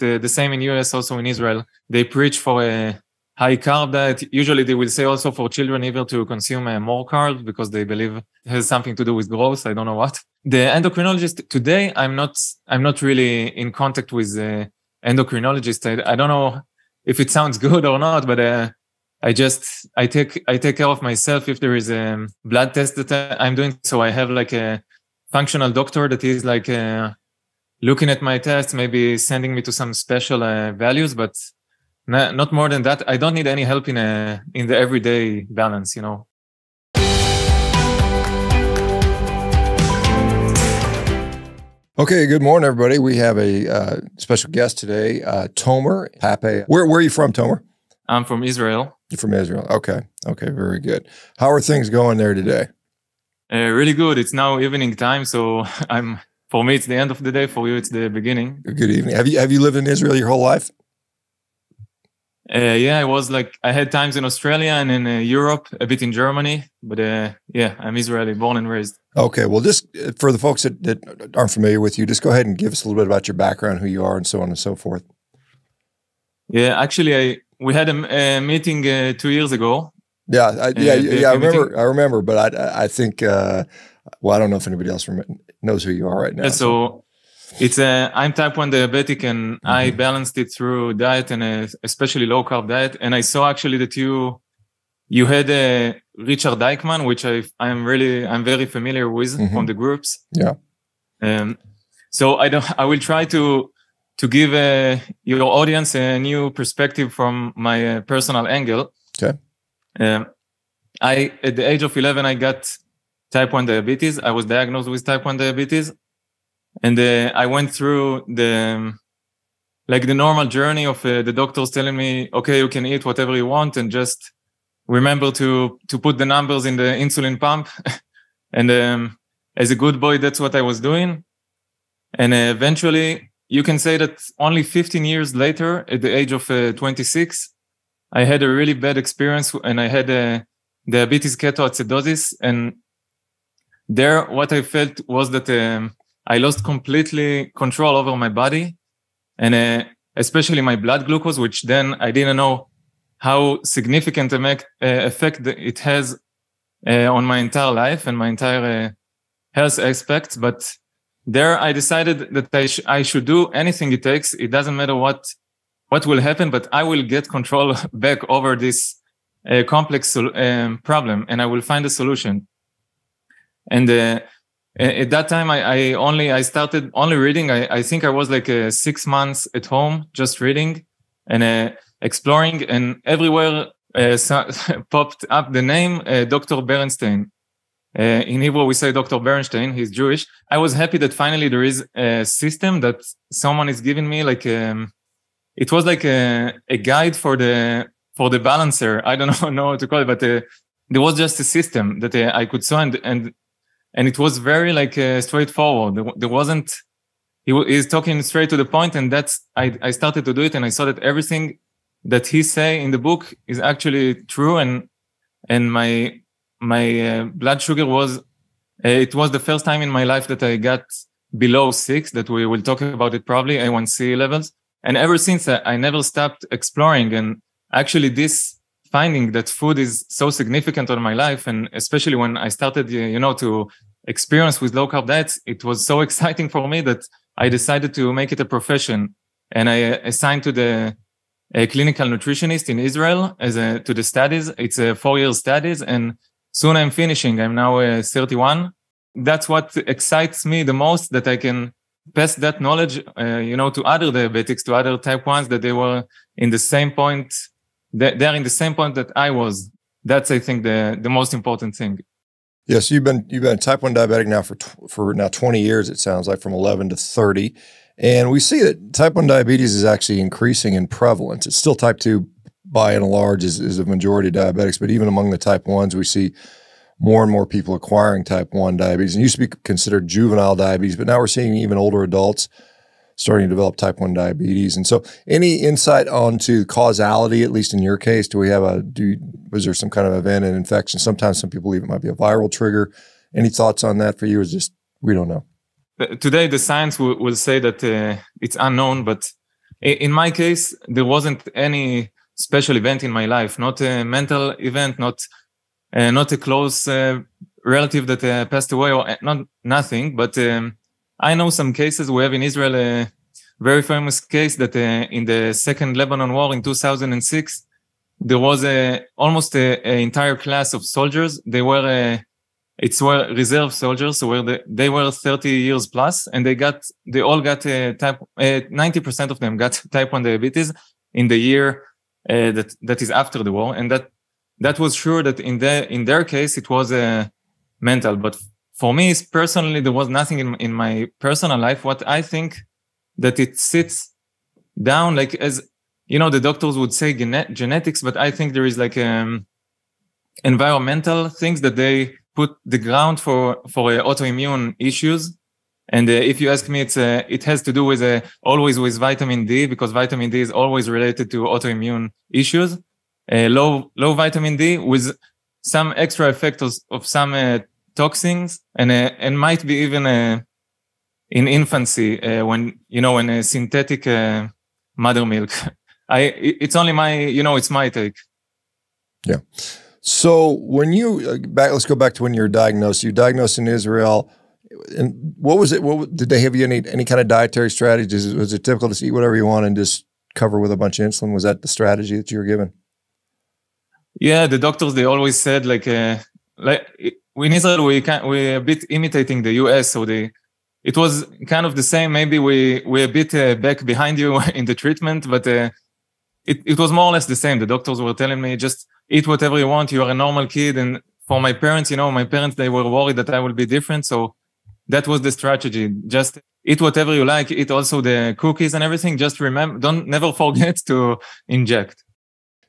the same in US, also in Israel. They preach for a high carb diet. Usually they will say also for children even to consume more carbs because they believe it has something to do with growth. I don't know what. The endocrinologist today, I'm not really in contact with endocrinologist. I don't know if it sounds good or not, but I take care of myself. If there is a blood test that I'm doing, so I have like a functional doctor that is like looking at my tests, maybe sending me to some special values, but not more than that. I don't need any help in the everyday balance, you know. Okay, good morning, everybody. We have a special guest today, Tomer Pappe. Where are you from, Tomer? I'm from Israel. You're from Israel. Okay, very good. How are things going there today? Really good. It's now evening time, so for me, it's the end of the day. For you, it's the beginning. Good evening. Have you lived in Israel your whole life? Yeah, I had times in Australia and in Europe, a bit in Germany, but yeah, I'm Israeli, born and raised. Okay, well, just for the folks that aren't familiar with you, just go ahead and give us a little bit about your background, who you are, and so on and so forth. Yeah, actually, we had a meeting 2 years ago. Yeah, I remember, but I think, well, I don't know if anybody else knows who you are right now. Yeah, so I'm type 1 diabetic, and I balanced it through diet and especially low carb diet. And I saw actually that you had Richard Dykman, which I'm very familiar with from the groups. Yeah. So I will try to give your audience a new perspective from my personal angle. Okay. At the age of 11, I got type 1 diabetes. I was diagnosed with type 1 diabetes. And I went through the normal journey of the doctors telling me, okay, you can eat whatever you want and just remember to put the numbers in the insulin pump. And as a good boy, that's what I was doing. And eventually, you can say that only 15 years later, at the age of 26, I had a really bad experience, and I had diabetes keto-acidosis. And there, what I felt was that I lost completely control over my body, and especially my blood glucose, which then I didn't know how significant effect it has on my entire life and my entire health aspects. But there I decided that I should do anything it takes. It doesn't matter what will happen, but I will get control back over this complex problem, and I will find a solution. And at that time, I started only reading. I think I was like 6 months at home, just reading and exploring, and everywhere popped up the name Dr. Bernstein. In Hebrew, we say Dr. Bernstein. He's Jewish. I was happy that finally there is a system that someone is giving me, like it was like a guide for the balancer. I don't know what to call it, but there was just a system that I could saw, and it was very straightforward. There wasn't, he's talking straight to the point, and I started to do it, and I saw that everything that he say in the book is actually true. And my blood sugar it was the first time in my life that I got below 6, that we will talk about it probably, A1C levels. And ever since I never stopped exploring. And actually this finding that food is so significant on my life, and especially when I started, to experience with low carb diets, it was so exciting for me that I decided to make it a profession. And I assigned to the clinical nutritionist in Israel to the studies. It's a 4-year studies, and soon I'm finishing. I'm now 31. That's what excites me the most, that I can pass that knowledge, to other diabetics, to other type 1s, that they were in the same point. They're in the same point that I was. That's, I think, the most important thing. Yes, you've been a type 1 diabetic now for now 20 years, it sounds like, from 11 to 30. And we see that type 1 diabetes is actually increasing in prevalence. It's still type 2 by and large is a majority of diabetics, but even among the type 1s, we see more and more people acquiring type 1 diabetes. It used to be considered juvenile diabetes, but now we're seeing even older adults starting to develop type 1 diabetes. And so any insight onto causality, at least in your case? Was there some kind of event and infection? Sometimes some people believe it might be a viral trigger. Any thoughts on that for you? Or just, we don't know? Today, the science will say that it's unknown, but in my case, there wasn't any special event in my life, not a mental event, not a close relative that passed away, or nothing. But I know some cases. We have in Israel a very famous case that in the Second Lebanon War in 2006, there was almost an entire class of soldiers. They were reserve soldiers, so they were 30 years plus, and they all got 90% of them got type 1 diabetes in the year that is after the war, and that was sure that in their case it was mental. But for me personally, there was nothing in my personal life. What I think that it sits down, like, as you know, the doctors would say genetics, but I think there is like environmental things that they put the ground for autoimmune issues. And if you ask me, it has to do with always with vitamin D, because vitamin D is always related to autoimmune issues. Low vitamin D with some extra effect of some toxins, and might be even in infancy when a synthetic mother milk. It's only it's my take. Yeah. So when let's go back to when you were diagnosed. You were diagnosed in Israel, and what was it? Did they have you any kind of dietary strategies? Was it typical to eat whatever you want and just cover with a bunch of insulin? Was that the strategy that you were given? Yeah, the doctors, they always said like in Israel we're a bit imitating the US, so it was kind of the same. Maybe we're a bit back behind you in the treatment, but it was more or less the same. The doctors were telling me, just eat whatever you want. You are a normal kid. And for my parents, they were worried that I will be different. So that was the strategy. Just eat whatever you like. Eat also the cookies and everything. Just remember, never forget to inject.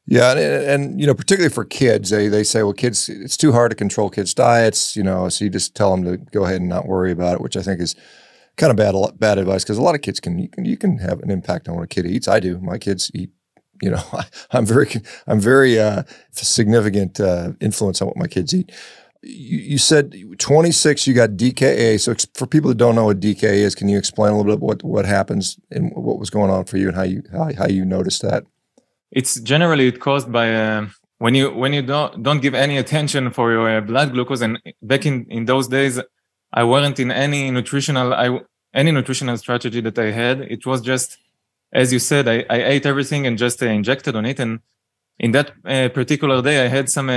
Yeah. And particularly for kids, they say, well, kids, it's too hard to control kids' diets, so you just tell them to go ahead and not worry about it, which I think is kind of bad advice, because a lot of kids you can have an impact on what a kid eats. I do. My kids eat. I'm very significant influence on what my kids eat. You said 26, you got DKA. So for people that don't know what DKA is, can you explain a little bit what happens and what was going on for you and how you noticed that? It's generally caused by when you don't give any attention for your blood glucose. And back in those days, I weren't in any nutritional strategy that I had. It was just, as you said, I ate everything and just injected on it. And in that particular day, I had some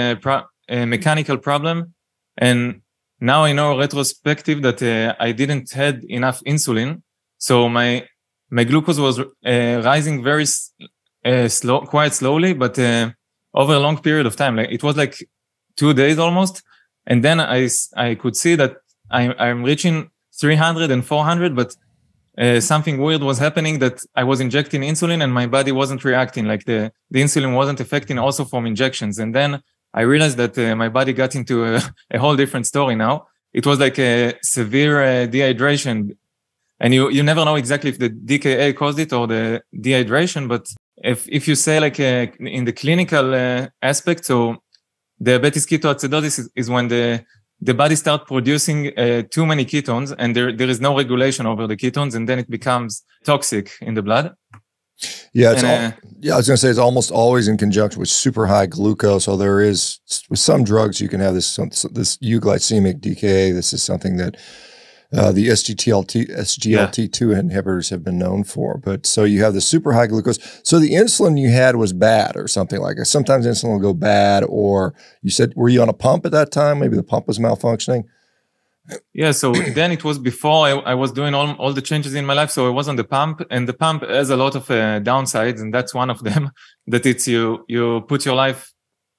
mechanical problem. And now I know retrospective that I didn't had enough insulin. So my glucose was rising very quite slowly, but over a long period of time. Like it was like 2 days almost. And then I could see that I'm reaching 300 and 400, but something weird was happening, that I was injecting insulin and my body wasn't reacting. Like the insulin wasn't affecting also from injections. And then I realized that my body got into a whole different story now. It was like a severe dehydration. And you never know exactly if the DKA caused it or the dehydration. But if you say like in the clinical aspect, so diabetes keto-acidosis is when the body starts producing too many ketones, and there is no regulation over the ketones, and then it becomes toxic in the blood. Yeah, I was going to say it's almost always in conjunction with super high glucose. So there is, with some drugs, you can have this euglycemic DKA. This is something that the SGLT2 inhibitors have been known for. But so you have the super high glucose. So the insulin you had was bad or something like that. Sometimes insulin will go bad, or you said, were you on a pump at that time? Maybe the pump was malfunctioning. Yeah, so then it was before I was doing all the changes in my life. So I was on the pump, and the pump has a lot of downsides, and that's one of them, that it's you put your life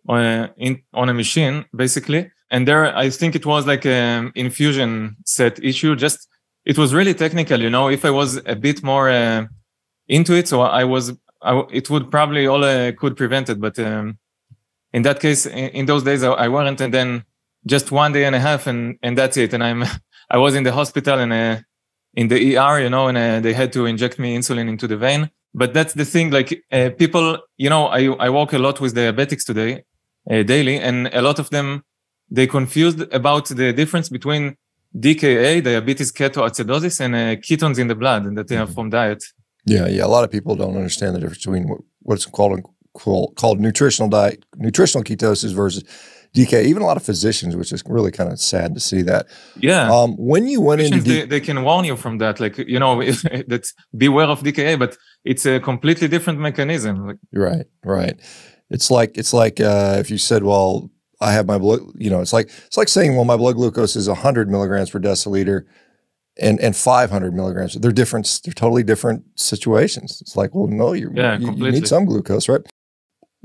on a machine, basically. And there, I think it was like an infusion set issue. Just, it was really technical, if I was a bit more into it, so it would probably all could prevent it. But in that case, in those days, I weren't, and then just 1 day and a half, and that's it. And I was in the hospital and in the ER, and they had to inject me insulin into the vein. But that's the thing, like people, I work a lot with diabetics today, daily, and a lot of them, they confused about the difference between DKA, diabetes ketoacidosis, and ketones in the blood, and that they are from diet. Yeah. A lot of people don't understand the difference between what's called nutritional ketosis versus DK. Even a lot of physicians, which is really kind of sad to see that. Yeah. When you went into they can warn you from that, like, that's beware of DKA, but it's a completely different mechanism. Like, right. It's like if you said, well, I have my blood, it's like saying, well, my blood glucose is 100 milligrams per deciliter and 500 milligrams. They're different. They're totally different situations. It's like, well, no, you need some glucose, right?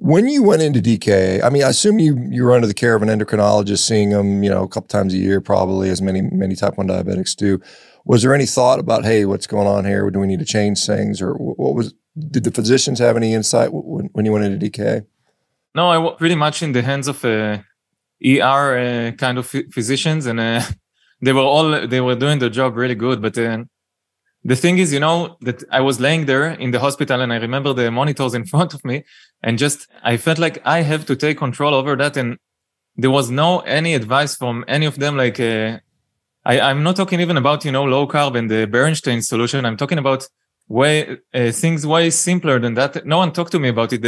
When you went into DKA, I mean, I assume you were under the care of an endocrinologist, seeing them, a couple times a year, probably, as many type 1 diabetics do. Was there any thought about, hey, what's going on here? Do we need to change things? Or did the physicians have any insight when you went into DKA? No, I was pretty much in the hands of ER kind of physicians, and they were doing their job really good. But the thing is, that I was laying there in the hospital, and I remember the monitors in front of me, and I felt like I have to take control over that. And there was any advice from any of them. Like, I'm not talking even about, low carb and the Bernstein solution. I'm talking about things way simpler than that. No one talked to me about it.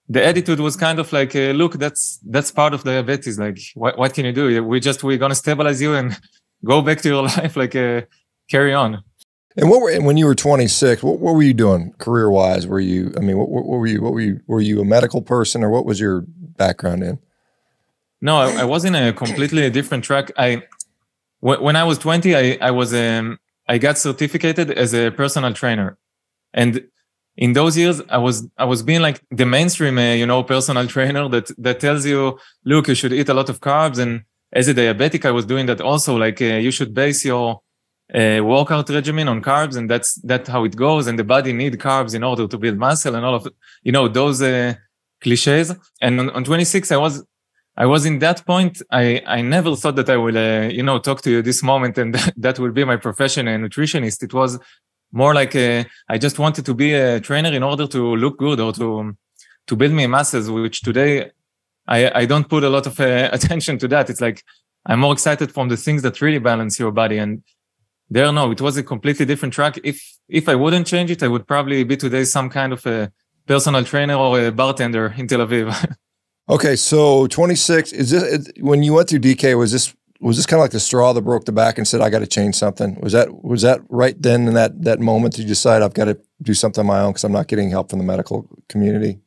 The attitude was kind of like, look, that's part of diabetes. Like, what can you do? We're going to stabilize you and go back to your life, like, carry on. And when you were 26, what were you doing career-wise? Were you a medical person, or what was your background in? No, I was in a completely different track. When I was 20, I got certificated as a personal trainer. And in those years, I was being like the mainstream, personal trainer that tells you, look, you should eat a lot of carbs. And as a diabetic, I was doing that also, like, you should base your workout regimen on carbs, and that's how it goes. And the body needs carbs in order to build muscle, and all of those cliches. And on 26, I was in that point. I never thought that I will talk to you this moment, and that will be my profession, a nutritionist. It was more like I just wanted to be a trainer in order to look good, or to build me muscles, which today I don't put a lot of attention to that. It's like I'm more excited from the things that really balance your body. And it was a completely different track. If I wouldn't change it, I would probably be today some kind of a personal trainer or a bartender in Tel Aviv. Okay, so 26, is this, when you went through DK, was this kind of like the straw that broke the back and said, I got to change something? Was that right then in that moment you decide I've got to do something on my own because I'm not getting help from the medical community?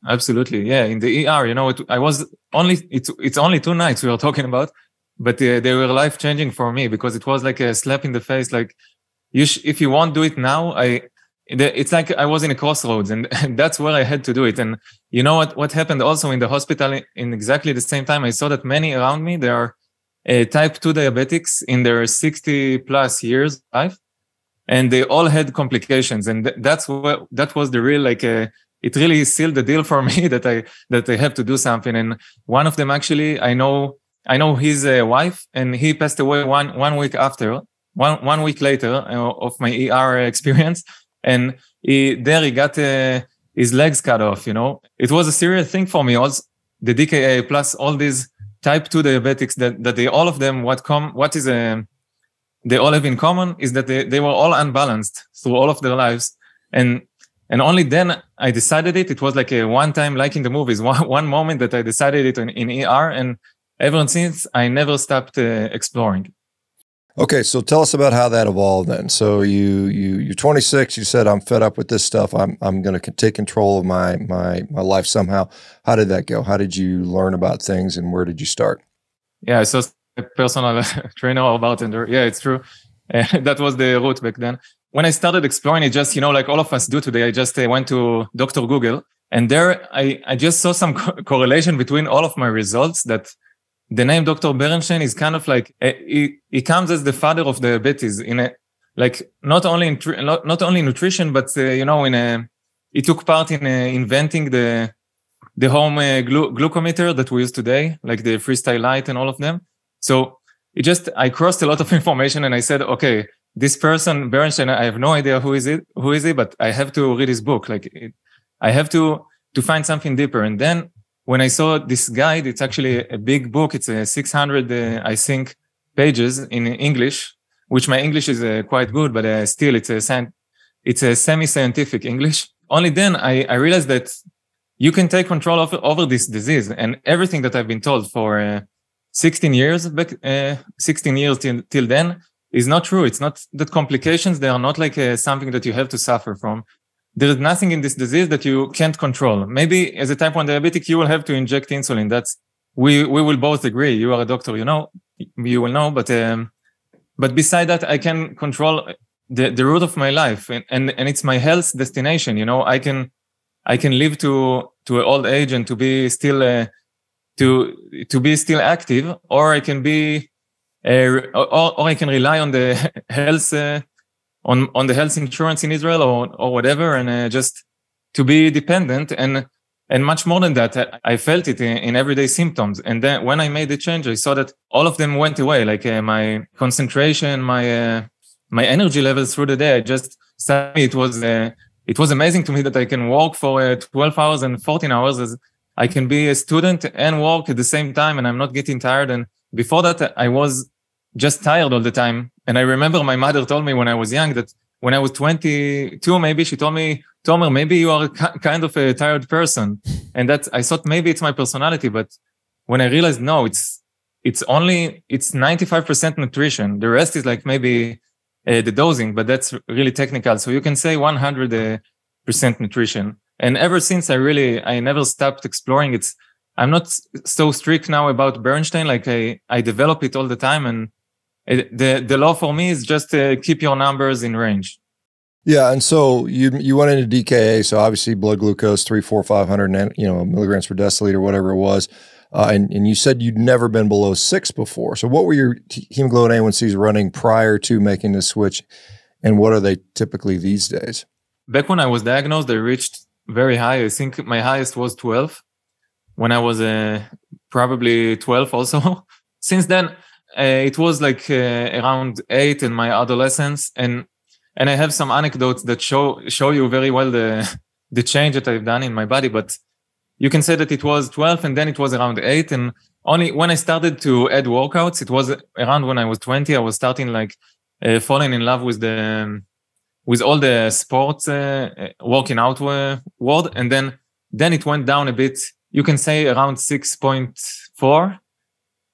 Absolutely. Yeah. In the ER, it's only 2 nights we were talking about, but they were life-changing for me, because it was like a slap in the face. Like, if you won't do it now, it's like I was in a crossroads, and that's where I had to do it. And you know what happened also in the hospital in exactly the same time? I saw that many around me, they are type 2 diabetics in their 60 plus years life, and they all had complications. And that was the real, like, it really sealed the deal for me that I have to do something. And one of them, actually, I know his wife, and he passed away one week later of my ER experience. And he got his legs cut off. It was a serious thing for me. Also, the DKA plus all these type 2 diabetics that they all of them, they all have in common is that they were all unbalanced through all of their lives. And only then I decided it. It was like a one time, like in the movies, one moment that I decided it in ER. And ever since, I never stopped exploring. Okay, so tell us about how that evolved then. So you're 26. You said, I'm fed up with this stuff. I'm going to take control of my life somehow. How did that go? How did you learn about things, and where did you start? Yeah, so a personal trainer or bartender. Yeah, it's true. That was the route back then. When I started exploring it, just like all of us do today, I just went to Dr. Google, and there I just saw some correlation between all of my results. That the name Dr. Bernstein is kind of like, he comes as the father of diabetes not only nutrition, but he took part in inventing the home glucometer that we use today, like the Freestyle Light and all of them. So I crossed a lot of information, and I said, okay, this person, Bernstein, I have no idea who is he, but I have to read his book. I have to find something deeper. And then when I saw this guide, it's actually a big book. It's 600, I think, pages in English, which my English is quite good, but still it's it's a semi-scientific English. Only then I realized that you can take control over this disease, and everything that I've been told for 16 years back, 16 years till then is not true. It's not that complications, they are not like something that you have to suffer from. There is nothing in this disease that you can't control. Maybe as a type 1 diabetic, you will have to inject insulin. We will both agree. You are a doctor, you will know, but beside that, I can control the root of my life, and it's my health destination. I can live to an old age and to be still to be still active, or I can be or I can rely on the health on the health insurance in Israel or whatever, and just to be dependent. And much more than that, I felt it in everyday symptoms. And then when I made the change, I saw that all of them went away, like my concentration, my energy levels through the day. It was amazing to me that I can work for 12 hours and 14 hours, as I can be a student and work at the same time, and I'm not getting tired. And before that, I was just tired all the time. And I remember my mother told me when I was young that when I was 22, maybe she told me, Tomer, maybe you are kind of a tired person. And I thought maybe it's my personality. But when I realized, no, it's 95% nutrition. The rest is like maybe the dosing, but that's really technical. So you can say 100% nutrition. And ever since I never stopped exploring it. I'm not so strict now about Bernstein. Like I develop it all the time. And the law for me is just keep your numbers in range. Yeah. And so you went into DKA. So obviously blood glucose, 300, 400, 500, milligrams per deciliter, whatever it was. And you said you'd never been below 6 before. So what were your hemoglobin A1Cs running prior to making the switch? And what are they typically these days? Back when I was diagnosed, they reached very high. I think my highest was 12 when I was probably 12 also. Since then, it was like around 8 in my adolescence. And I have some anecdotes that show you very well the change that I've done in my body. But you can say that it was 12 and then it was around 8. And only when I started to add workouts, it was around when I was 20, I was starting like falling in love with all the sports, working out world. And then it went down a bit. You can say around 6.4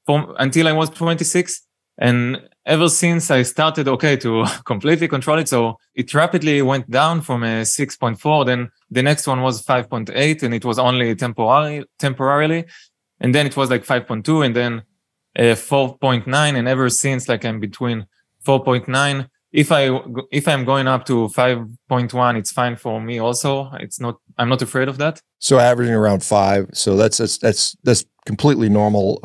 until I was 26. And ever since I started, to completely control it. So it rapidly went down from 6.4. Then the next one was 5.8, and it was only temporarily. And then it was like 5.2, and then 4.9. And ever since, like I'm between 4.9. If I'm going up to 5.1, it's fine for me also. I'm not afraid of that. So averaging around 5. So that's completely normal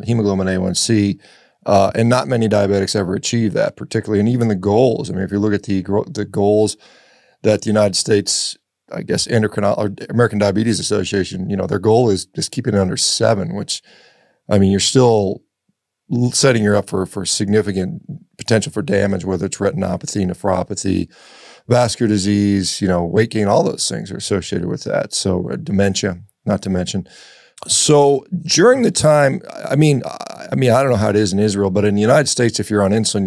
hemoglobin A1C. And not many diabetics ever achieve that, particularly, and even the goals. I mean, if you look at the goals that the United States, I guess, American Diabetes Association, their goal is just keeping it under 7, which, I mean, you're still setting you up for significant potential for damage, whether it's retinopathy, nephropathy, vascular disease, weight gain, all those things are associated with that. So dementia, not to mention. So during the time, I mean, I don't know how it is in Israel, but in the United States, if you're on insulin,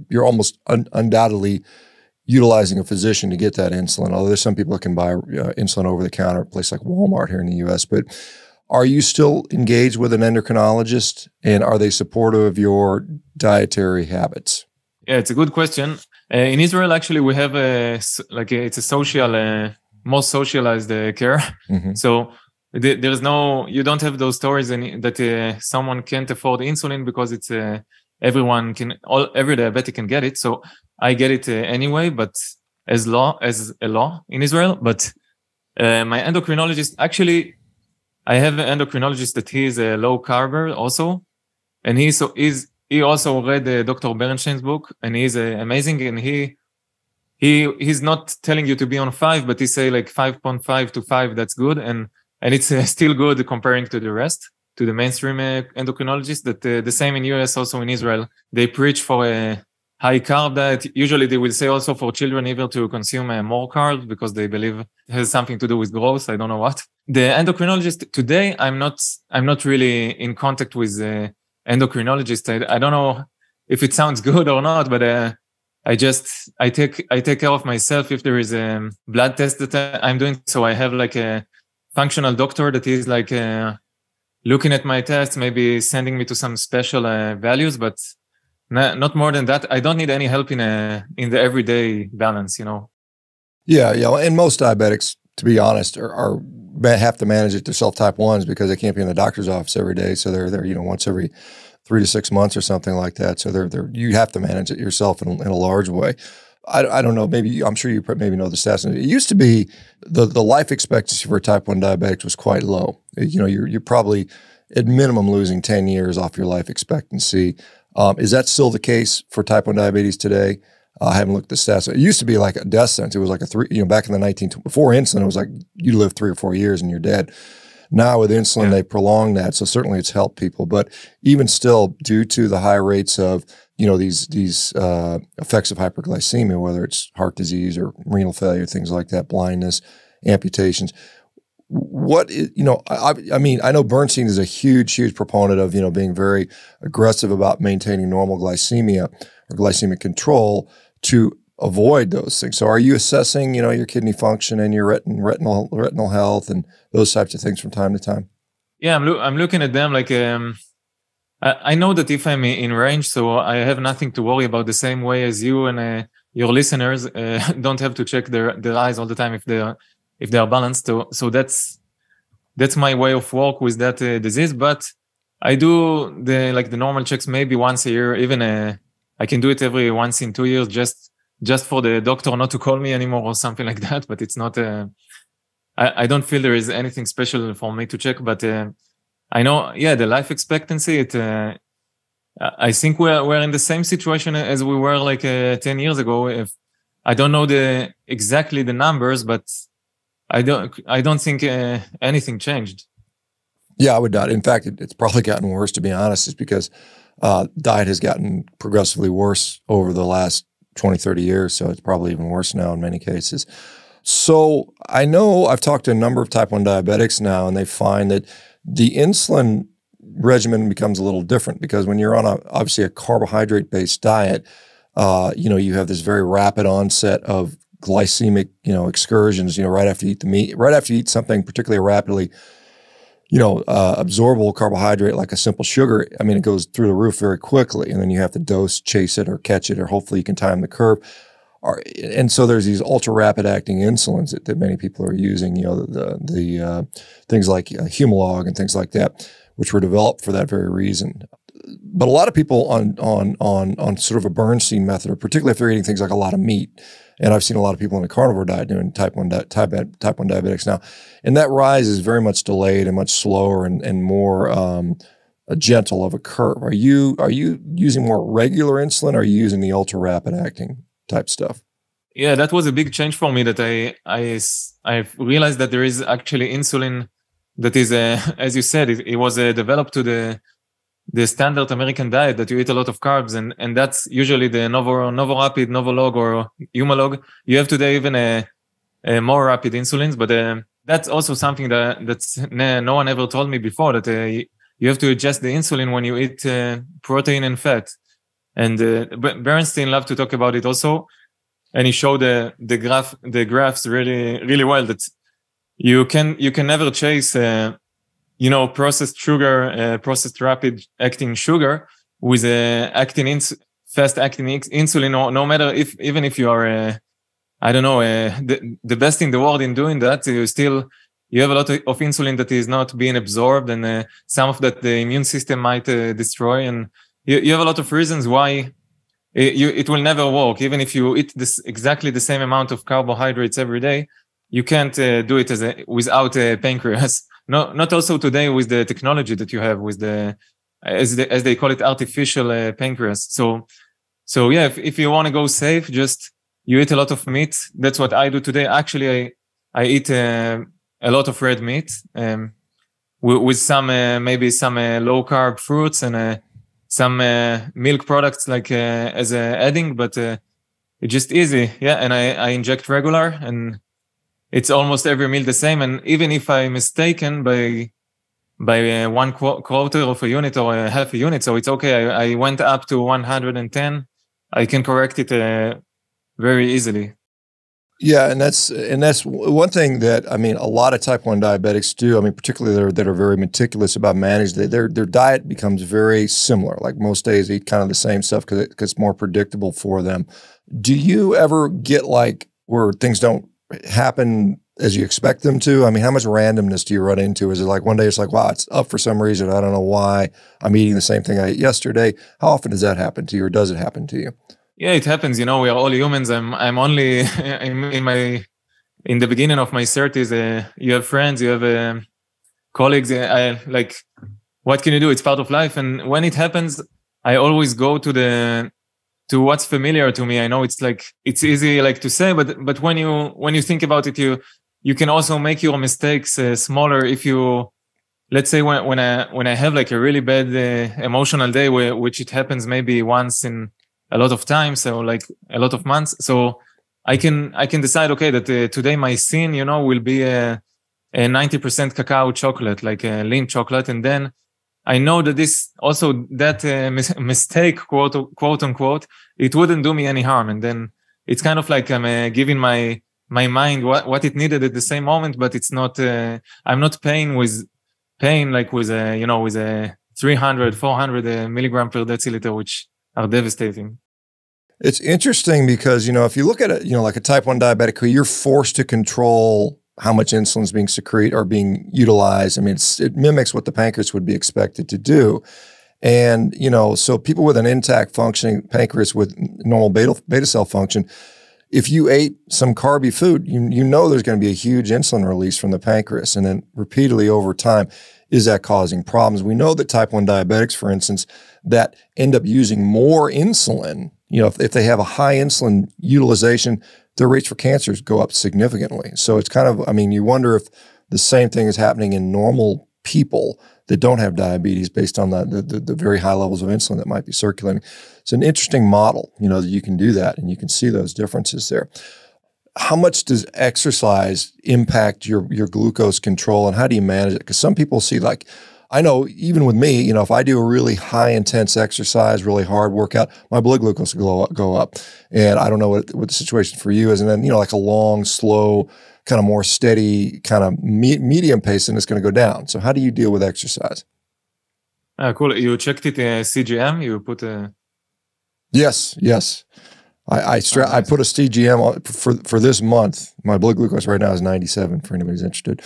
you're almost undoubtedly utilizing a physician to get that insulin. Although there's some people that can buy insulin over the counter at a place like Walmart here in the U.S. But are you still engaged with an endocrinologist, and are they supportive of your dietary habits? Yeah, it's a good question. In Israel, actually, we have it's a social, more socialized care. Mm-hmm. So there's you don't have those stories that someone can't afford insulin because it's every diabetic can get it. So I get it anyway, but as a law in Israel. But my endocrinologist, actually, I have an endocrinologist that he is a low carber also, and he also read Dr. Bernstein's book, and he's amazing. And he's not telling you to be on 5, but he say like 5.5 to 5. That's good, and it's still good comparing to the rest, to the mainstream endocrinologists. That the same in US, also in Israel, they preach for a high carb diet. Usually they will say also for children even to consume more carbs because they believe it has something to do with growth. I don't know what. The endocrinologist today, I'm not really in contact with endocrinologist. I don't know if it sounds good or not, but I take care of myself if there is a blood test that I'm doing. So I have like a functional doctor that is like looking at my tests, maybe sending me to some special values, but not more than that. I don't need any help in the everyday balance, you know. Yeah, and most diabetics, to be honest, are have to manage it themselves, type 1s, because they can't be in the doctor's office every day. So they're once every 3 to 6 months or something like that. So you have to manage it yourself in a large way. I don't know. Maybe I'm sure you maybe know the stats. It used to be the life expectancy for type 1 diabetics was quite low. You're probably at minimum losing 10 years off your life expectancy. Is that still the case for type 1 diabetes today? I haven't looked at the stats. It used to be like a death sentence. It was like back in the before insulin, it was like you live 3 or 4 years and you're dead. Now with insulin, they prolong that. So certainly it's helped people. But even still, due to the high rates of, these effects of hyperglycemia, whether it's heart disease or renal failure, things like that, blindness, amputations, I know Bernstein is a huge proponent of, being very aggressive about maintaining normal glycemia or glycemic control to avoid those things. So are you assessing, your kidney function and your retinal health and those types of things from time to time? Yeah, I'm looking at them like, I know that if I'm in range, so I have nothing to worry about, the same way as you and your listeners don't have to check their eyes all the time if they are balanced. So that's my way of work with that disease. But I do the normal checks maybe once a year. Even I can do it every once in 2 years, just for the doctor not to call me anymore or something like that. But it's not. I don't feel there is anything special for me to check. But I know, the life expectancy. I think we're in the same situation as we were like 10 years ago. If I don't know exactly the numbers, but I don't think anything changed. Yeah, I would not. In fact, it's probably gotten worse, to be honest. It's because diet has gotten progressively worse over the last 20, 30 years. So it's probably even worse now in many cases. So I know I've talked to a number of type 1 diabetics now, and they find that the insulin regimen becomes a little different because when you're on obviously a carbohydrate-based diet, you have this very rapid onset of glycemic, excursions, right after you eat the meat, right after you eat something particularly rapidly, absorbable carbohydrate like a simple sugar. I mean, it goes through the roof very quickly, and then you have to chase it or catch it, or hopefully you can time the curve. And so there's these ultra rapid acting insulins that many people are using, the things like Humalog and things like that, which were developed for that very reason. But a lot of people on sort of a Bernstein method, or particularly if they're eating things like a lot of meat, and I've seen a lot of people in the carnivore diet doing type 1 diabetics now, and that rise is very much delayed and much slower and more gentle of a curve. Are you using more regular insulin, or are you using the ultra rapid acting type stuff? Yeah, that was a big change for me, that I've realized that there is actually insulin that is, as you said, it was developed to the standard American diet, that you eat a lot of carbs, and that's usually the Novorapid, Novolog, or Humalog. You have today even a more rapid insulins, but that's also something that's no one ever told me before, that you have to adjust the insulin when you eat protein and fat. And Bernstein loved to talk about it also, and he showed the graphs really well, that you can never chase processed sugar, processed rapid acting sugar with fast acting insulin, no matter even if you are the best in the world in doing that, you have a lot of insulin that is not being absorbed, and some of that the immune system might destroy, and you have a lot of reasons why it will never work. Even if you eat exactly the same amount of carbohydrates every day, you can't do it without a pancreas. Not also today with the technology that you have with as they call it, artificial pancreas. So yeah, if you want to go safe, just you eat a lot of meat. That's what I do today. Actually, I eat a lot of red meat with some maybe some low carb fruits and some milk products like as a adding, but it's just easy. Yeah, and I inject regular, and it's almost every meal the same. And even if I'm mistaken by 1/4 of a unit or a half a unit, so it's okay. I went up to 110. I can correct it very easily. Yeah, and that's one thing that, I mean, a lot of type 1 diabetics do. I mean, particularly that are very meticulous about managing their diet becomes very similar. Like most days, eat kind of the same stuff because it's more predictable for them. Do you ever get like where things don't happen as you expect them to? I mean, how much randomness do you run into? Is it like one day it's like, wow, it's up for some reason, I don't know why, I'm eating the same thing I ate yesterday? How often does that happen to you, or does it happen to you? Yeah, it happens. You know, we are all humans. I'm only in the beginning of my 30s. You have friends, you have colleagues. I like, what can you do? It's part of life. And when it happens, I always go to what's familiar to me. I know it's like, it's easy like to say, but when you think about it, you can also make your mistakes smaller. If you, let's say when I have like a really bad emotional day, which it happens maybe once in a lot of times, so like a lot of months. So I can decide, okay, that today my sin, you know, will be a 90% cacao chocolate, like a lean chocolate. And then I know that that mistake, quote unquote, it wouldn't do me any harm. And then it's kind of like I'm giving my mind what it needed at the same moment, but it's not, I'm not paying with a 300, 400 milligram per deciliter, which are devastating. It's interesting because, you know, if you look at it, you know, like a type 1 diabetic who you're forced to control how much insulin is being secreted or being utilized. I mean, it mimics what the pancreas would be expected to do. And, you know, so people with an intact functioning pancreas with normal beta cell function, if you ate some carby food, you know there's going to be a huge insulin release from the pancreas. And then repeatedly over time, is that causing problems? We know that type 1 diabetics, for instance, that end up using more insulin, you know, if they have a high insulin utilization, their rates for cancers go up significantly. So it's kind of, I mean, you wonder if the same thing is happening in normal people that don't have diabetes based on the very high levels of insulin that might be circulating. It's an interesting model, you know, that you can do that and you can see those differences there. How much does exercise impact your glucose control, and how do you manage it? Because some people see, like, I know even with me, you know, if I do a really high intense exercise, really hard workout, my blood glucose will go up. And I don't know what the situation for you is. And then, you know, like a long, slow, kind of more steady, kind of medium pace, and it's going to go down. So how do you deal with exercise? Cool. You checked it CGM? You put a... Yes. I put a CGM on for this month. My blood glucose right now is 97 for anybody's interested.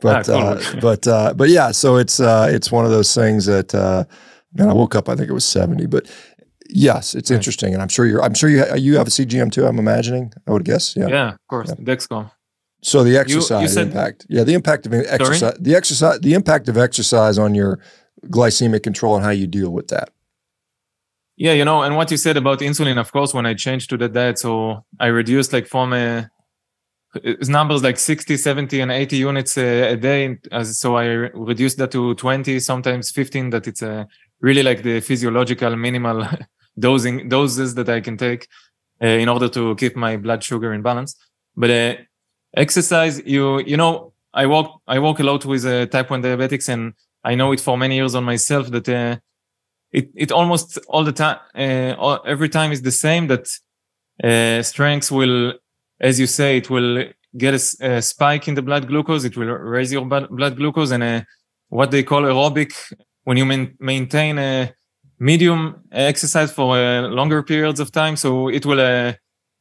But yeah, so it's one of those things that man, I woke up, I think it was 70, but yes, it's interesting. And I'm sure you have a CGM too, I'm imagining, I would guess. Yeah. Yeah, of course. Yeah. Dexcom. So the exercise impact. Yeah, the impact of exercise, the impact of exercise on your glycemic control and how you deal with that. Yeah, you know, and what you said about insulin, of course, when I changed to the diet, so I reduced like from numbers like 60, 70, and 80 units a day. So I reduced that to 20, sometimes 15, that it's really like the physiological minimal doses that I can take in order to keep my blood sugar in balance. But exercise, you know, I walk a lot with type 1 diabetics, and I know it for many years on myself that it almost all the time, every time is the same, that strength will, as you say, it will get a spike in the blood glucose. It will raise your blood glucose, and what they call aerobic, when you maintain a medium exercise for longer periods of time. So it will,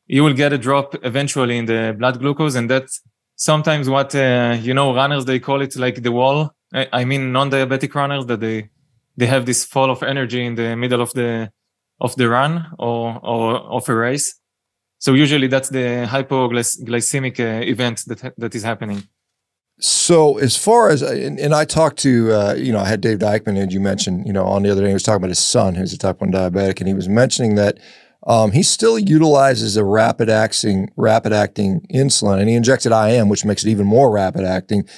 you will get a drop eventually in the blood glucose. And that's sometimes what, you know, runners, they call it like the wall. I mean, non-diabetic runners, that they have this fall of energy in the middle of the run or of a race. So usually that's the hypoglycemic event that is happening. So as far as, and I talked to, you know, I had Dave Dykman, as you mentioned, you know, on the other day, he was talking about his son, who's a type 1 diabetic, and he was mentioning that he still utilizes a rapid acting insulin, and he injected IM, which makes it even more rapid acting,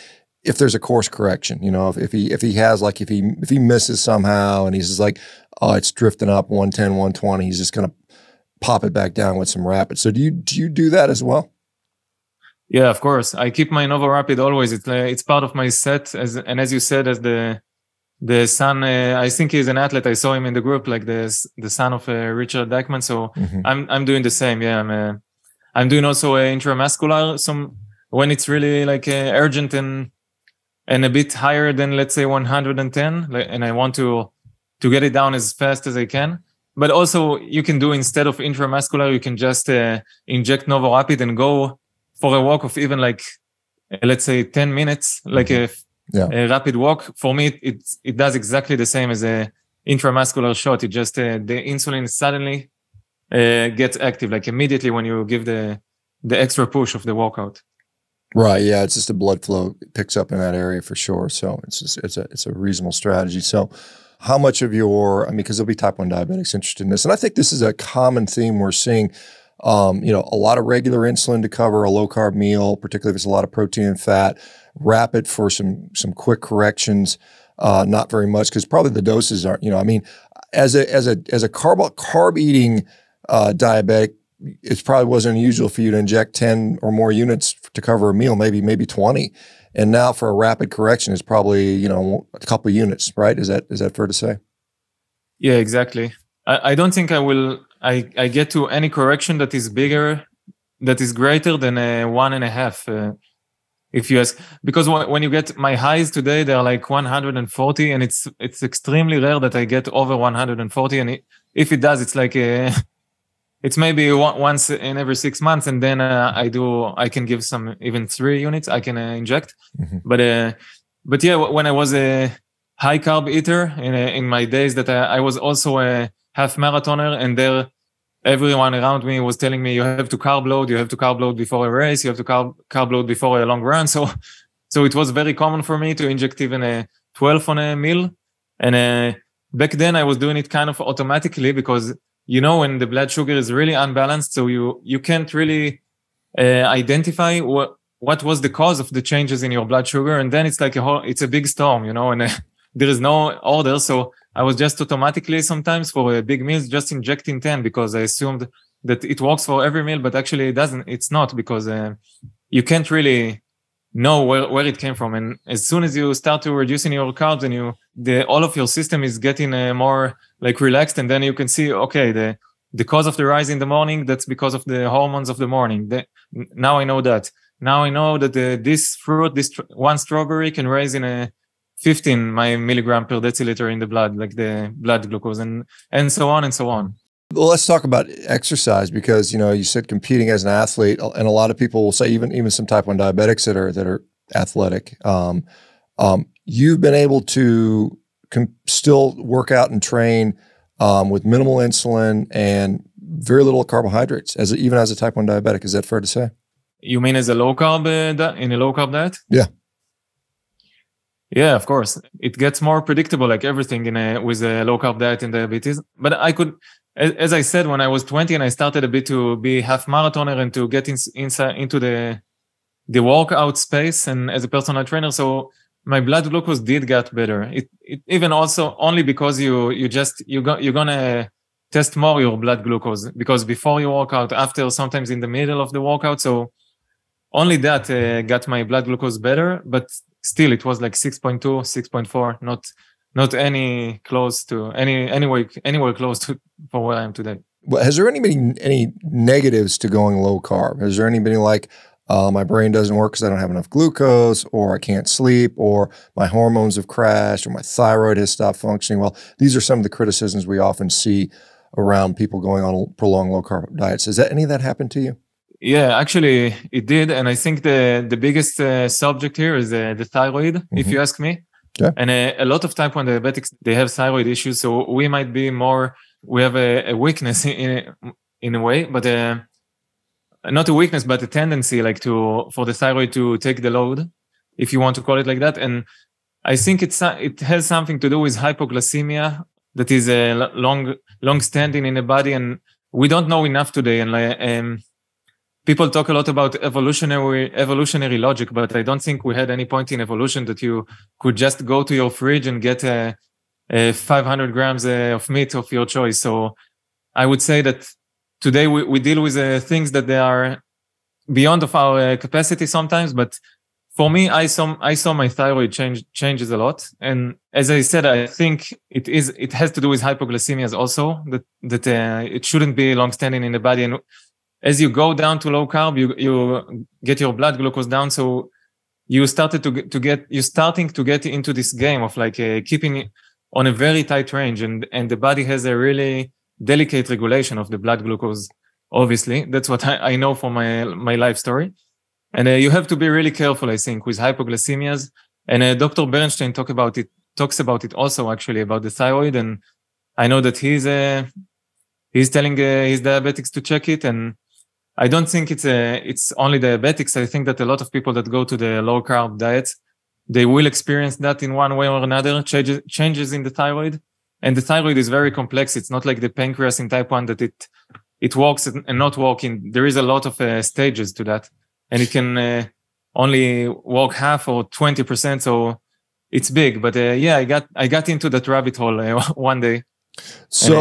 if there's a course correction. You know, if he misses somehow and he's just like, oh, it's drifting up 110, 120, he's just going to pop it back down with some rapid. So do you do that as well? Yeah, of course. I keep my Novo Rapid always. It's part of my set, as you said, as the the son, I think he's an athlete. I saw him in the group, like the son of Richard Dykman. So I'm doing the same. Yeah, I'm doing also intramuscular. Some when it's really like urgent and a bit higher than, let's say, 110, and I want to get it down as fast as I can. But also you can do, instead of intramuscular, you can just inject NovoRapid and go for a walk of even like, let's say 10 minutes, like a rapid walk. For me, it does exactly the same as a intramuscular shot. It just, the insulin suddenly gets active, like immediately when you give the extra push of the workout. Right. Yeah. It's just the blood flow picks up in that area for sure. So it's a reasonable strategy. So how much of your, I mean, because there'll be type 1 diabetics interested in this. And I think this is a common theme we're seeing, a lot of regular insulin to cover a low carb meal, particularly if it's a lot of protein and fat, rapid for some quick corrections, not very much, because probably the doses aren't, I mean, as a carb eating diabetic, it probably wasn't unusual for you to inject 10 or more units to cover a meal, maybe 20. And now for a rapid correction, it's probably, a couple of units, right? Is that fair to say? Yeah, exactly. I don't think I get to any correction that is bigger, that is greater than 1.5. If you ask, because when you get my highs today, they're like 140, and it's extremely rare that I get over 140. And if it does, it's like it's maybe once in every 6 months, and then I can give some, even 3 units I can inject. But yeah, when I was a high carb eater in my days, that I was also a half marathoner, and there everyone around me was telling me, you have to carb load before a race, you have to carb load before a long run. So it was very common for me to inject even a 12 on a meal. And back then I was doing it kind of automatically, because when the blood sugar is really unbalanced, so you can't really identify what was the cause of the changes in your blood sugar. And then it's like it's a big storm, and there is no order. So I was just automatically sometimes for big meals just injecting 10, because I assumed that it works for every meal, but actually it doesn't. It's not, because you can't really know where it came from. And as soon as you start to reducing your carbs, and all of your system is getting more like relaxed, and then you can see, okay, the cause of the rise in the morning, that's because of the hormones of the morning. Now I know that. Now I know that this fruit, this one strawberry, can raise in a 15 milligram per deciliter in the blood, like the blood glucose, and so on and so on. Well, let's talk about exercise, because you said competing as an athlete, and a lot of people will say, even some type 1 diabetics that are athletic, you've been able to still work out and train with minimal insulin and very little carbohydrates, even as a type 1 diabetic. Is that fair to say? You mean as a low carb in a low carb diet? Yeah. Yeah, of course. It gets more predictable, like everything with a low carb diet in diabetes. But I could, as I said, when I was 20 and I started a bit to be half marathoner and to get inside into the workout space and as a personal trainer, so my blood glucose did get better. It even also only because you're gonna test more your blood glucose, because before you work out, after, sometimes in the middle of the workout, so only that got my blood glucose better, but still it was like 6.2, 6.4, not anywhere close to for where I am today. Well, has there any negatives to going low carb? Has there anybody like, my brain doesn't work because I don't have enough glucose, or I can't sleep, or my hormones have crashed, or my thyroid has stopped functioning? Well, these are some of the criticisms we often see around people going on prolonged low carb diets. Has any of that happened to you? Yeah, actually it did. And I think the biggest subject here is the thyroid, if you ask me. Yeah. And a lot of type 1 diabetics, they have thyroid issues. So we might be we have a weakness in a way, but not a weakness, but a tendency for the thyroid to take the load, if you want to call it like that. And I think it has something to do with hypoglycemia that is long standing in the body. And we don't know enough today. And people talk a lot about evolutionary logic, but I don't think we had any point in evolution that you could just go to your fridge and get 500 grams of meat of your choice. So I would say that today we deal with things that they are beyond of our capacity sometimes, but for me, I saw my thyroid changes a lot, and as I said, I think it has to do with hypoglycemias also. That it shouldn't be long-standing in the body, and as you go down to low carb, you get your blood glucose down, so you're starting to get into this game of like keeping it on a very tight range, and the body has a really delicate regulation of the blood glucose. Obviously, that's what I know from my life story. And you have to be really careful, I think, with hypoglycemias. And Dr. Bernstein talks about it also, actually, about the thyroid. And I know that he's telling his diabetics to check it. And I don't think it's only diabetics. I think that a lot of people that go to the low carb diet, they will experience that in one way or another, changes in the thyroid. And the thyroid is very complex. It's not like the pancreas in type 1 that it works and not working. There is a lot of stages to that. And it can only work half or 20%. So it's big. But yeah, I got into that rabbit hole one day. So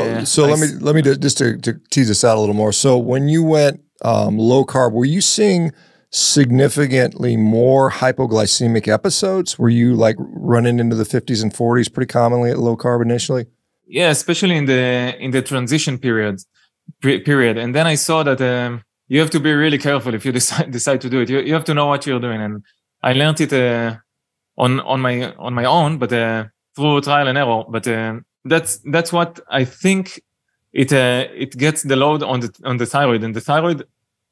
let me just to tease this out a little more. So when you went low carb, were you seeing significantly more hypoglycemic episodes? Were you like running into the 50s and 40s pretty commonly at low carb initially? Yeah, especially in the transition period. And then I saw that you have to be really careful if you decide to do it. You have to know what you're doing. And I learned it on my own, but through trial and error. But that's what I think it gets the load on the thyroid. And the thyroid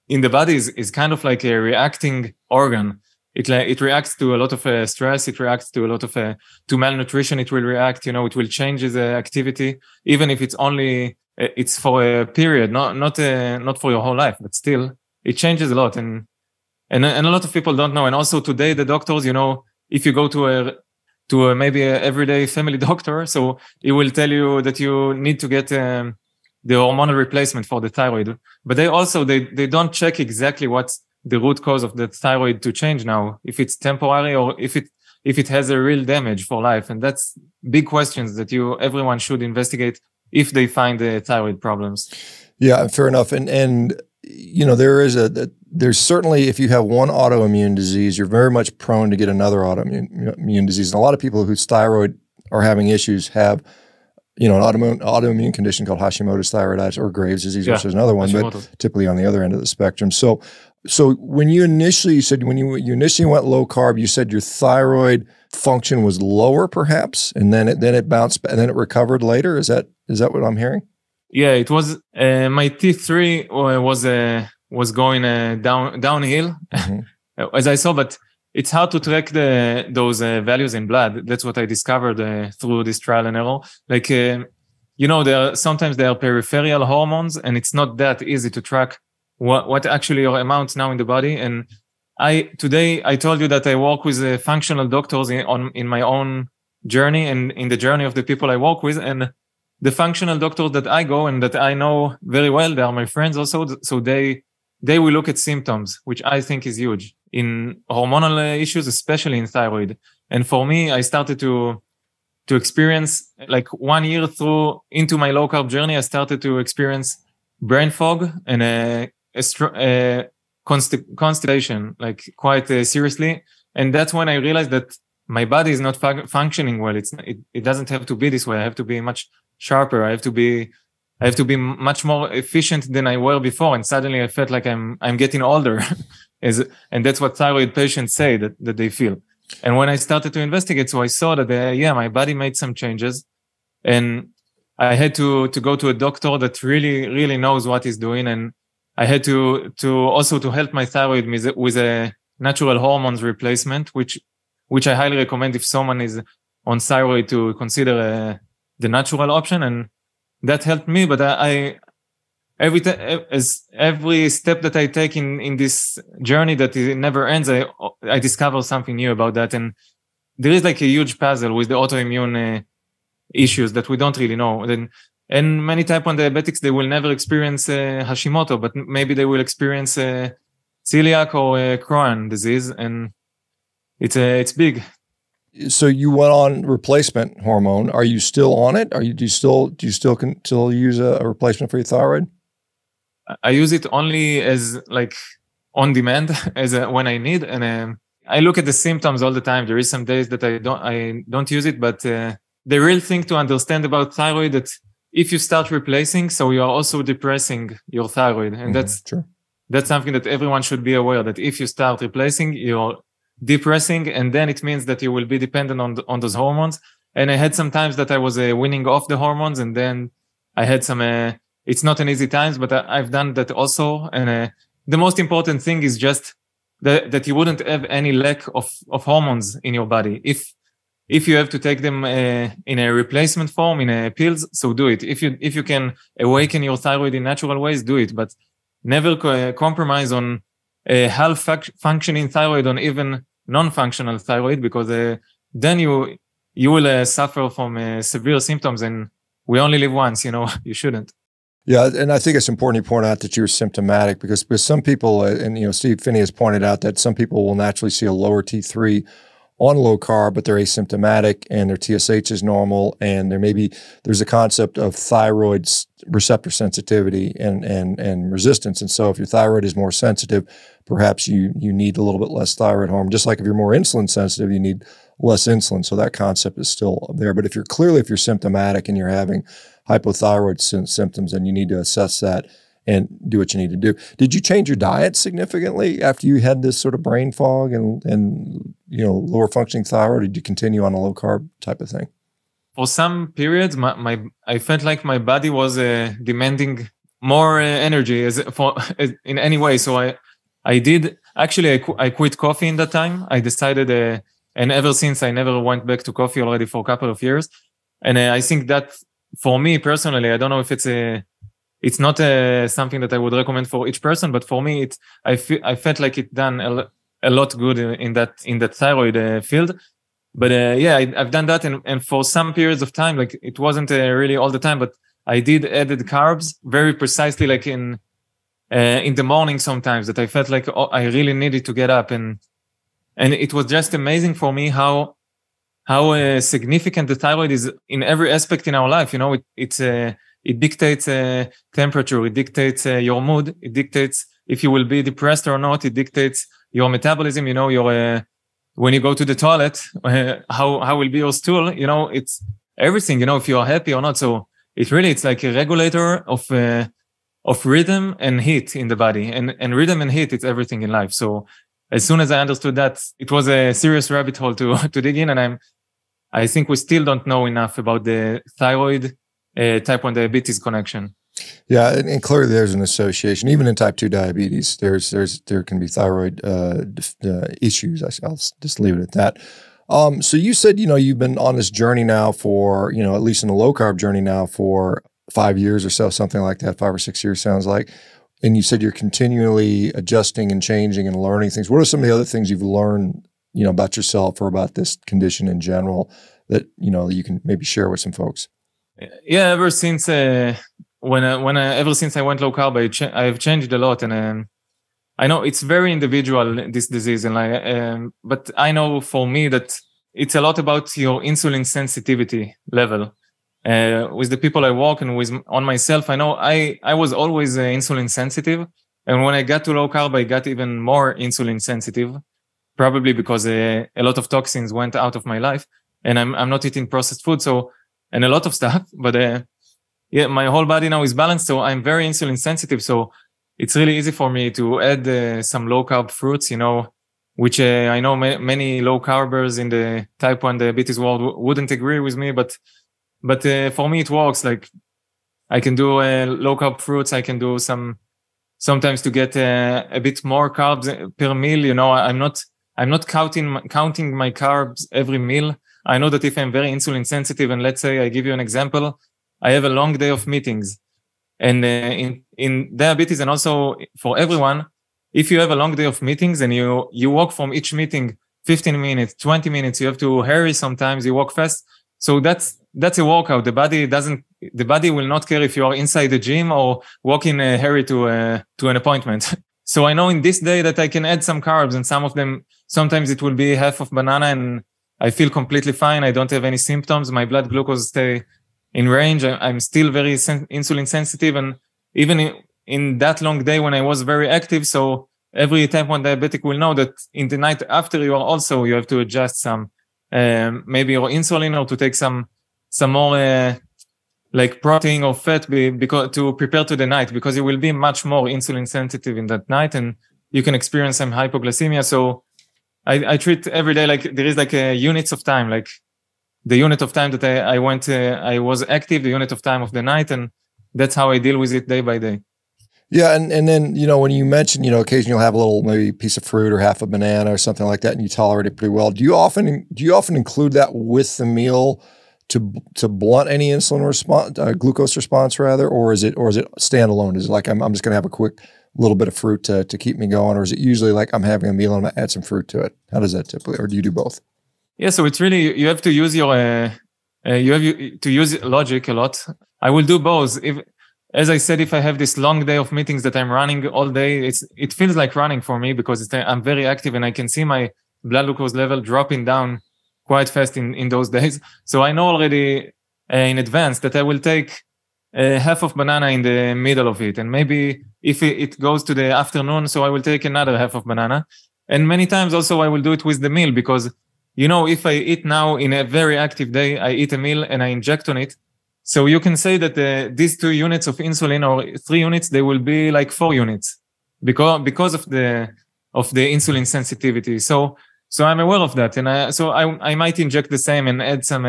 in the body is kind of like a reacting organ. It reacts to a lot of stress. It reacts to a lot of to malnutrition. It will react. It will change the activity, even if it's only it's for a period, not for your whole life, but still it changes a lot. And a lot of people don't know. And also today, the doctors, if you go to a maybe a everyday family doctor, so he will tell you that you need to get the hormonal replacement for the thyroid. But they don't check exactly what's the root cause of the thyroid to change now, if it's temporary or if it has a real damage for life. And that's big questions that everyone should investigate if they find the thyroid problems. Yeah, fair enough. And there's certainly, if you have one autoimmune disease, you're very much prone to get another autoimmune disease. And a lot of people whose thyroid are having issues have, an autoimmune condition called Hashimoto's thyroiditis or Graves' disease, which is another one, Hashimoto's. But typically on the other end of the spectrum. So when you initially went low carb, you said your thyroid function was lower, perhaps, and then it bounced, and then it recovered later. Is that what I'm hearing? Yeah, it was. My T3 was going downhill, as I saw, but it's hard to track those values in blood. That's what I discovered through this trial and error. Like, sometimes there are peripheral hormones, and it's not that easy to track what actually your amounts now in the body. And today I told you that I work with functional doctors in my own journey and in the journey of the people I work with. And the functional doctors that I go and that I know very well, they are my friends also. So they will look at symptoms, which I think is huge in hormonal issues, especially in thyroid. And for me, I started to experience, like 1 year into my low carb journey, I started to experience brain fog and constipation, like quite seriously. And that's when I realized that my body is not functioning well. It doesn't have to be this way. I have to be much sharper. I have to be much more efficient than I were before. And suddenly I felt like I'm getting older. And that's what thyroid patients say that they feel. And when I started to investigate, so I saw that my body made some changes, and I had to go to a doctor that really, really knows what he's doing. And I had to also help my thyroid with a natural hormones replacement, which I highly recommend if someone is on thyroid to consider the natural option. And that helped me. But every step that I take in this journey that it never ends, I discover something new about that. And there is like a huge puzzle with the autoimmune issues that we don't really know. And many type 1 diabetics, they will never experience Hashimoto, but maybe they will experience celiac or Crohn disease, and it's big. So you went on replacement hormone. Are you still on it? Do you still use a replacement for your thyroid? I use it only as like on demand, when I need, and I look at the symptoms all the time. There is some days that I don't use it, but the real thing to understand about thyroid that if you start replacing, so you are also depressing your thyroid, and that's something that everyone should be aware, that if you start replacing, you're depressing, and then it means that you will be dependent on those hormones. And I had some times that I was winning off the hormones, and then I had some, it's not an easy times, but I've done that also. And the most important thing is just that you wouldn't have any lack of hormones in your body. If you have to take them in a replacement form, in pills, so do it. If you can awaken your thyroid in natural ways, do it. But never compromise on a half functioning thyroid, on even non-functional thyroid, because then you will suffer from severe symptoms, and we only live once, you shouldn't. Yeah, and I think it's important you point out that you're symptomatic, because some people, and Steve Finney has pointed out that some people will naturally see a lower T3 on low carb, but they're asymptomatic and their TSH is normal, and there's a concept of thyroid receptor sensitivity and resistance. And so if your thyroid is more sensitive, perhaps you need a little bit less thyroid hormone. Just like if you're more insulin sensitive, you need less insulin. So that concept is still there. But if you're symptomatic and you're having hypothyroid symptoms, then you need to assess that and do what you need to do. Did you change your diet significantly after you had this sort of brain fog and lower functioning thyroid? Or did you continue on a low carb type of thing? For some periods, I felt like my body was demanding more energy in any way. So I did actually. I quit coffee in that time. I decided, and ever since I never went back to coffee already for a couple of years. And I think that for me personally, I don't know if it's not something that I would recommend for each person, but for me, I felt like it done a lot good in that thyroid field. But I've done that, and for some periods of time, like it wasn't really all the time, but I did added carbs very precisely, like in the morning sometimes, that I felt like I really needed to get up, and it was just amazing for me how significant the thyroid is in every aspect in our life. It dictates temperature, it dictates your mood, it dictates if you will be depressed or not, it dictates your metabolism, your when you go to the toilet, how will be your stool, it's everything, if you are happy or not. So it's like a regulator of rhythm and heat in the body, and rhythm and heat, it's everything in life. So as soon as I understood that, it was a serious rabbit hole to dig in, and I think we still don't know enough about the thyroid type 1 diabetes connection. Yeah, and clearly there's an association. Even in type 2 diabetes, there can be thyroid issues. I'll just leave it at that. So you said, you've been on this journey now for, at least in a low carb journey now for 5 years or so, something like that, 5 or 6 years sounds like. And you said you're continually adjusting and changing and learning things. What are some of the other things you've learned, about yourself or about this condition in general that, you can maybe share with some folks? Yeah, ever since ever since I went low carb, I've changed a lot, and I know it's very individual, this disease, and but I know for me that it's a lot about your insulin sensitivity level. With the people I work and on myself, I know I was always insulin sensitive, and when I got to low carb, I got even more insulin sensitive, probably because a lot of toxins went out of my life, and I'm not eating processed food, and a lot of stuff, but my whole body now is balanced, so I'm very insulin sensitive. So it's really easy for me to add some low carb fruits, which I know many low carbers in the type 1 diabetes world wouldn't agree with me, but for me it works. Like I can do low carb fruits. I can do sometimes to get a bit more carbs per meal. I'm not counting my carbs every meal. I know that if I'm very insulin sensitive, and let's say I give you an example, I have a long day of meetings, and in diabetes, and also for everyone, if you have a long day of meetings and you walk from each meeting 15 minutes, 20 minutes, you have to hurry sometimes, you walk fast. So that's a workout. The body will not care if you are inside the gym or walk in a hurry to an appointment. So I know in this day that I can add some carbs, and some of them, sometimes it will be half of banana, and I feel completely fine. I don't have any symptoms. My blood glucose stay in range. I'm still very insulin sensitive. And even in that long day when I was very active, so every type 1 diabetic will know that in the night after you have to adjust some, maybe your insulin, or to take some more like protein or fat because to prepare to the night, because you will be much more insulin sensitive in that night, and you can experience some hypoglycemia. So I treat every day like there is like a units of time, like the unit of time that I was active, the unit of time of the night, and that's how I deal with it day by day. Yeah, and then, you know, when you mentioned, you know, occasionally you'll have a little maybe piece of fruit or half a banana or something like that, and you tolerate it pretty well. Do you often include that with the meal to blunt any insulin response, glucose response rather, or is it standalone? Is it like I'm just going to have a quick little bit of fruit to keep me going, or is it usually like I'm having a meal and I'm gonna add some fruit to it? How does that typically, or do you do both? Yeah, so it's really, you have to use your to use logic a lot. I will do both. As I said, if I have this long day of meetings that I'm running all day, it feels like running for me, because I'm very active and I can see my blood glucose level dropping down quite fast in those days. So I know already in advance that I will take half of banana in the middle of it. And maybe if it goes to the afternoon, so I will take another half of banana. And many times also I will do it with the meal, because, you know, if I eat now in a very active day, I eat a meal and I inject on it. So you can say that these 2 units of insulin or 3 units, they will be like 4 units because of the insulin sensitivity. So I'm aware of that. And I might inject the same and add some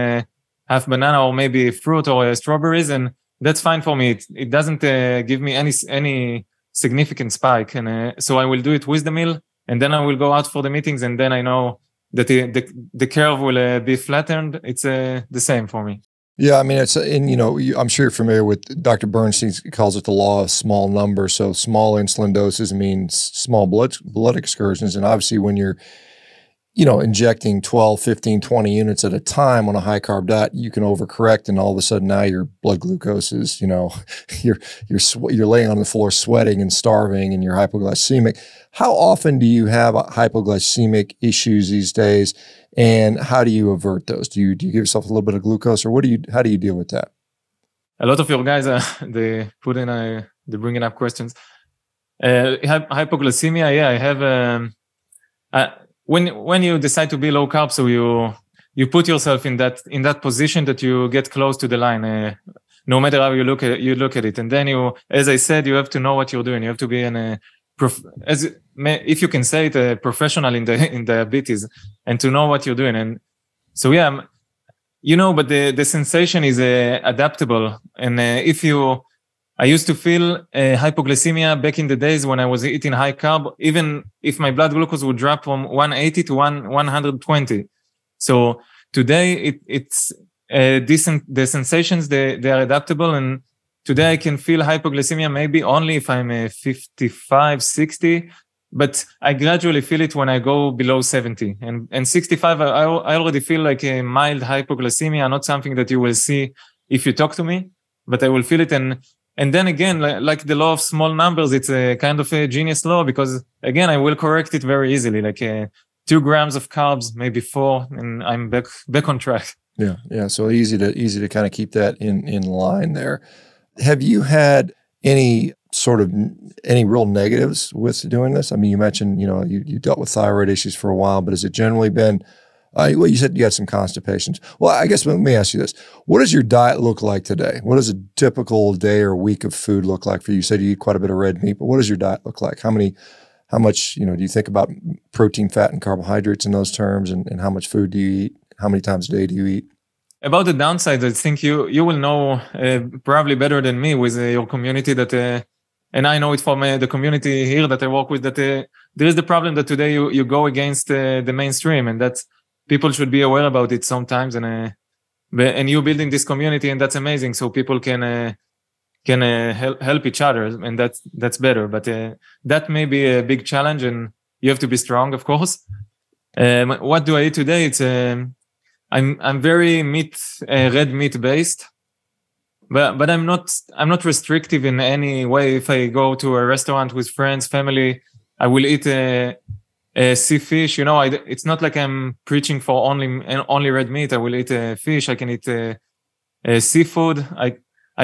half banana or maybe fruit or strawberries, and that's fine for me. It doesn't give me any significant spike. And so I will do it with the meal, and then I will go out for the meetings, and then I know that the curve will be flattened. It's the same for me. Yeah, I mean, and you know, I'm sure you're familiar with Dr. Bernstein calls it the law of small numbers. So small insulin doses means small blood excursions. And obviously when you're, you know, injecting 12, 15, 20 units at a time on a high carb diet, you can overcorrect. And all of a sudden now your blood glucose is, you know, you're laying on the floor sweating and starving and you're hypoglycemic. How often do you have hypoglycemic issues these days? And how do you avert those? Do you give yourself a little bit of glucose, or how do you deal with that? A lot of your guys, they bringing up questions. Hypoglycemia, yeah, I have, when you decide to be low carb, so you put yourself in that position that you get close to the line, no matter how you look at it. And then as I said, you have to know what you're doing. You have to be if you can say it, a professional in diabetes, and to know what you're doing. And so, yeah, you know, but the sensation is adaptable. And I used to feel hypoglycemia back in the days when I was eating high carb, even if my blood glucose would drop from 180 to 120. So today it's decent. The sensations, they are adaptable. And today I can feel hypoglycemia maybe only if I'm 55, 60, but I gradually feel it when I go below 70. And 65, I already feel like a mild hypoglycemia, not something that you will see if you talk to me, but I will feel it. And then again, like the law of small numbers, it's a kind of a genius law, because again, I will correct it very easily, like 2 grams of carbs, maybe 4, and I'm back on track. Yeah. Yeah. So easy to kind of keep that in line there. Have you had any real negatives with doing this? I mean, you mentioned, you know, you dealt with thyroid issues for a while, but has it generally been, well, you said you had some constipations. Well, I guess let me ask you this. What does your diet look like today? What does a typical day or week of food look like for you? You said you eat quite a bit of red meat, but what does your diet look like? How much, you know, do you think about protein, fat, and carbohydrates in those terms? And how much food do you eat? How many times a day do you eat? About the downside, I think you will know probably better than me with your community and I know it from the community here that I work with, that there is the problem that today you go against the mainstream, and that people should be aware about it sometimes. And you building this community, and that's amazing. So people can help each other, and that's better. But that may be a big challenge, and you have to be strong, of course. What do I eat today? It's I'm very red meat based, but I'm not restrictive in any way. If I go to a restaurant with friends, family, I will eat sea fish. You know, it's not like I'm preaching for only red meat. I will eat fish. I can eat seafood. I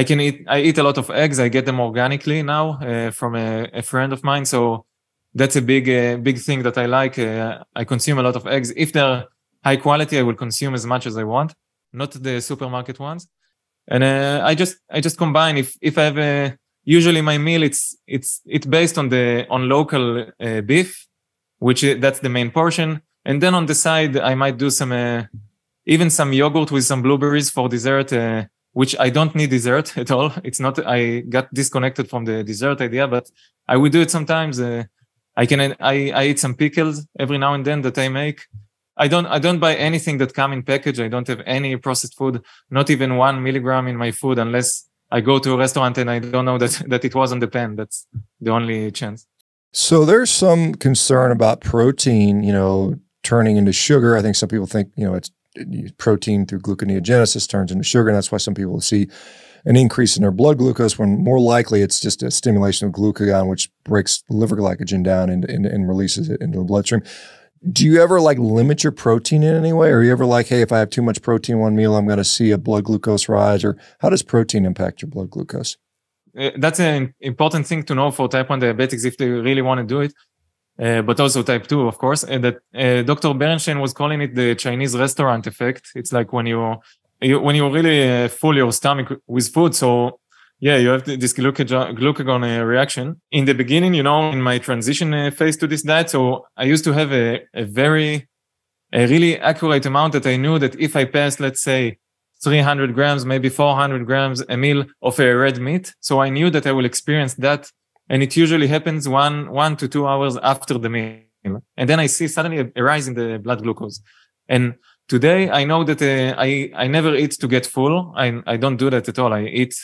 eat a lot of eggs. I get them organically now from a friend of mine. So that's a big thing that I like. I consume a lot of eggs. If they're high quality, I will consume as much as I want, not the supermarket ones. And I just combine. If I have usually my meal, it's based on local beef, which that's the main portion. And then on the side, I might do even some yogurt with some blueberries for dessert, which I don't need dessert at all. It's not, I got disconnected from the dessert idea, but I would do it sometimes. I eat some pickles every now and then that I make. I don't buy anything that come in package. I don't have any processed food, not even 1 milligram in my food, unless I go to a restaurant and I don't know that it was on the pan. That's the only chance. So there's some concern about protein, turning into sugar. I think some people think, it's protein through gluconeogenesis turns into sugar. And that's why some people see an increase in their blood glucose when more likely it's just a stimulation of glucagon, which breaks liver glycogen down and releases it into the bloodstream. Do you ever limit your protein in any way? Or are you ever hey, if I have too much protein in one meal, I'm going to see a blood glucose rise? Or how does protein impact your blood glucose? That's an important thing to know for type 1 diabetics if they really want to do it. But also type 2, of course. That Dr. Bernstein was calling it the Chinese restaurant effect. It's like when you really full your stomach with food. So yeah, you have this glucagon reaction. In the beginning, in my transition phase to this diet, so I used to have a really accurate amount that I knew that if I pass, let's say, 300 grams, maybe 400 grams a meal of a red meat. So I knew that I will experience that. And it usually happens 1 to 2 hours after the meal. And then I see suddenly a rise in the blood glucose. And today I know that I never eat to get full. I don't do that at all. I eat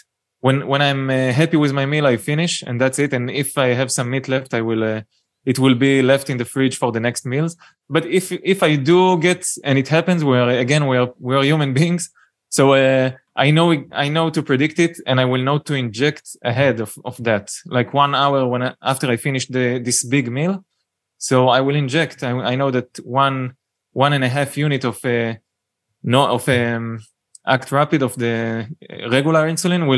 when I'm happy with my meal, I finish and that's it. And if I have some meat left, it will be left in the fridge for the next meals. But if I do get, and it happens we're human beings. So I know to predict it, and I will know to inject ahead of that, like 1 hour after I finish this big meal. So I will inject. I know that 1.5 unit of Act Rapid of the regular insulin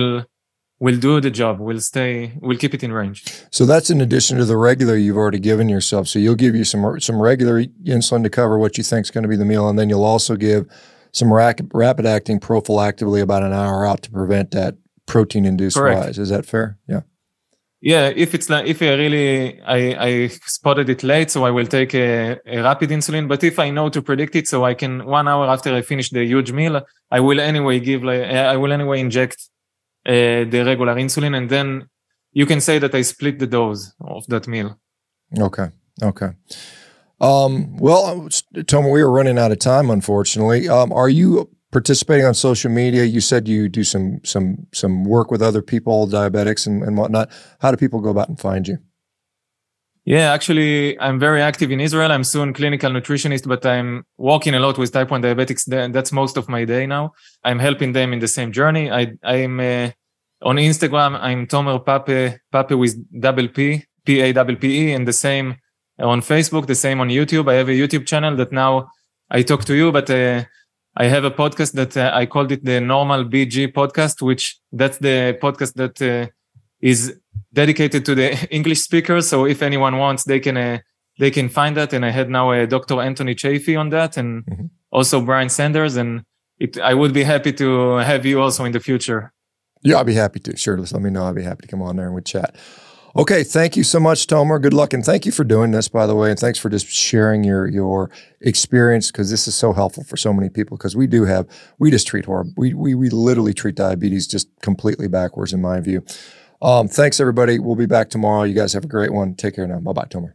will do the job. Will keep it in range. So that's in addition to the regular you've already given yourself. So you'll give you some regular insulin to cover what you think is going to be the meal, and then you'll also give some rapid acting prophylactically about an hour out to prevent that protein induced rise. Is that fair? Yeah. Yeah. If I spotted it late, so I will take a rapid insulin. But if I know to predict it, so I can 1 hour after I finish the huge meal, I will anyway inject the regular insulin, and then you can say that I split the dose of that meal. Okay. Well, Tomer, we are running out of time, unfortunately. Are you participating on social media? You said you do some work with other people, diabetics and whatnot. How do people go about and find you? Yeah, actually, I'm very active in Israel. I'm soon clinical nutritionist, but I'm working a lot with type 1 diabetics. That's most of my day now. I'm helping them in the same journey. I'm on Instagram. I'm Tomer Pappe, Pappe with double P, Pappe, and the same on Facebook, the same on YouTube. I have a YouTube channel that now I talk to you, but I have a podcast that I called it the Normal BG podcast, which that's the podcast that is dedicated to the English speakers. So if anyone wants, they can find that. And I had now Dr. Anthony Chafee on that, and also Brian Sanders. And I would be happy to have you also in the future. Yeah, I'll be happy to. Sure, just let me know. I'll be happy to come on there and we chat. Okay, thank you so much, Tomer. Good luck, and thank you for doing this, by the way, and thanks for just sharing your experience, because this is so helpful for so many people, because we just treat horrible. We literally treat diabetes just completely backwards, in my view. Thanks, everybody. We'll be back tomorrow. You guys have a great one. Take care now. Bye-bye, Tomer.